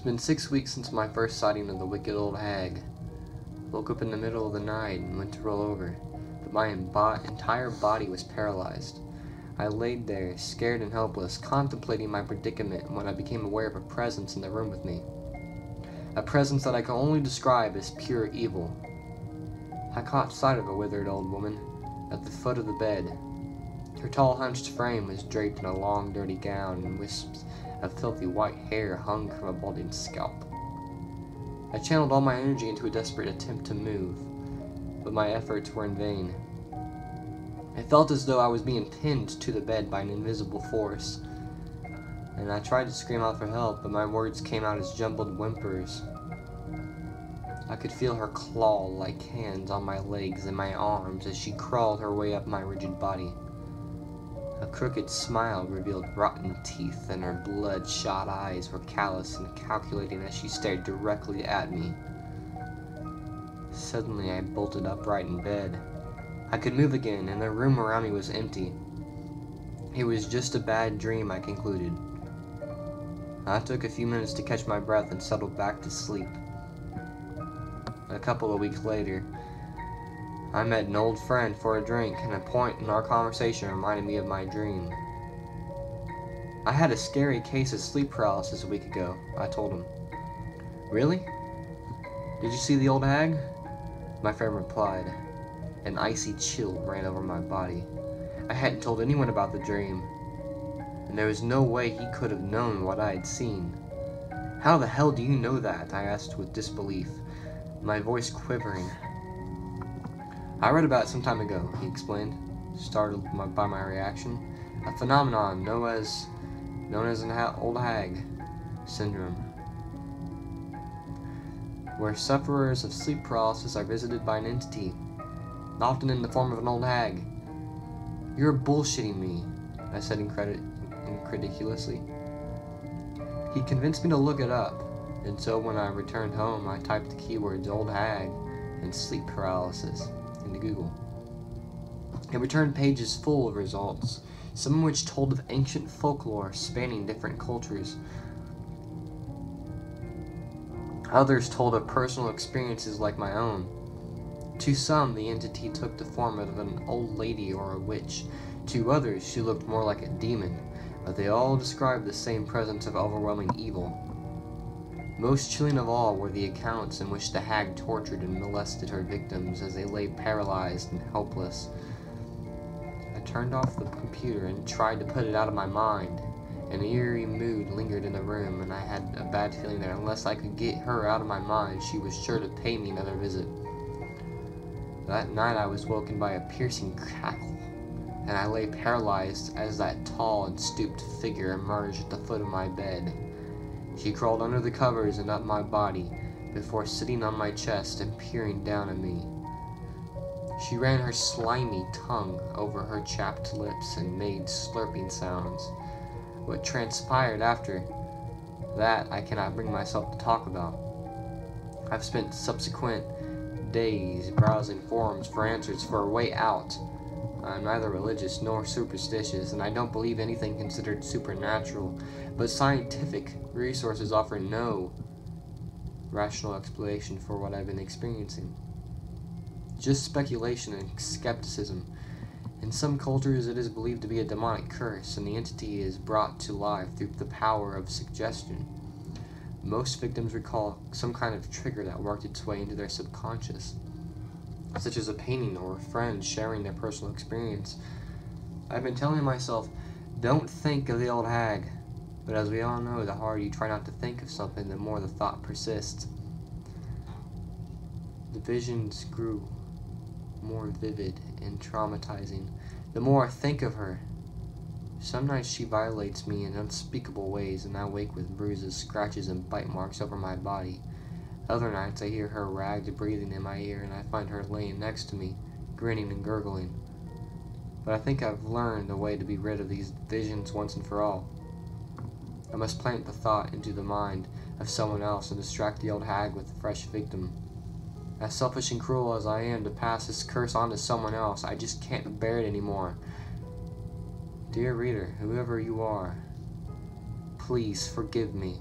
been 6 weeks since my first sighting of the wicked old hag. Woke up in the middle of the night and went to roll over, but my entire body was paralyzed. I laid there, scared and helpless, contemplating my predicament when I became aware of a presence in the room with me. A presence that I can only describe as pure evil. I caught sight of a withered old woman at the foot of the bed. Her tall, hunched frame was draped in a long, dirty gown, and wisps of filthy white hair hung from a balding scalp. I channeled all my energy into a desperate attempt to move, but my efforts were in vain. It felt as though I was being pinned to the bed by an invisible force, and I tried to scream out for help, but my words came out as jumbled whimpers. I could feel her claw-like hands on my legs and my arms as she crawled her way up my rigid body. A crooked smile revealed rotten teeth, and her bloodshot eyes were callous and calculating as she stared directly at me. Suddenly I bolted upright in bed. I could move again, and the room around me was empty. It was just a bad dream, I concluded. I took a few minutes to catch my breath and settled back to sleep. A couple of weeks later, I met an old friend for a drink, and a point in our conversation reminded me of my dream. I had a scary case of sleep paralysis a week ago, I told him. Really? Did you see the old hag? My friend replied. An icy chill ran over my body. I hadn't told anyone about the dream, and there was no way he could have known what I had seen. How the hell do you know that? I asked with disbelief, my voice quivering. I read about it some time ago, he explained, startled by my reaction. A phenomenon known as an Old Hag syndrome, where sufferers of sleep paralysis are visited by an entity, often in the form of an old hag. You're bullshitting me, I said incredulously. He convinced me to look it up, and so when I returned home, I typed the keywords old hag and sleep paralysis into Google. It returned pages full of results, some of which told of ancient folklore spanning different cultures. Others told of personal experiences like my own. To some, the entity took the form of an old lady or a witch. To others, she looked more like a demon, but they all described the same presence of overwhelming evil. Most chilling of all were the accounts in which the hag tortured and molested her victims as they lay paralyzed and helpless. I turned off the computer and tried to put it out of my mind. An eerie mood lingered in the room, and I had a bad feeling that unless I could get her out of my mind, she was sure to pay me another visit. That night I was woken by a piercing crackle, and I lay paralyzed as that tall and stooped figure emerged at the foot of my bed. She crawled under the covers and up my body, before sitting on my chest and peering down at me. She ran her slimy tongue over her chapped lips and made slurping sounds. What transpired after that I cannot bring myself to talk about. I've spent subsequent days browsing forums for answers for a way out. I'm neither religious nor superstitious, and I don't believe anything considered supernatural, but scientific resources offer no rational explanation for what I've been experiencing. Just speculation and skepticism. In some cultures, it is believed to be a demonic curse, and the entity is brought to life through the power of suggestion. Most victims recall some kind of trigger that worked its way into their subconscious, such as a painting or a friend sharing their personal experience. I've been telling myself, don't think of the old hag, but as we all know, the harder you try not to think of something, the more the thought persists. The visions grew more vivid and traumatizing the more I think of her. Some nights she violates me in unspeakable ways, and I wake with bruises, scratches, and bite marks over my body. Other nights I hear her ragged breathing in my ear, and I find her laying next to me, grinning and gurgling. But I think I've learned a way to be rid of these visions once and for all. I must plant the thought into the mind of someone else and distract the old hag with a fresh victim. As selfish and cruel as I am to pass this curse on to someone else, I just can't bear it anymore. Dear reader, whoever you are, please forgive me.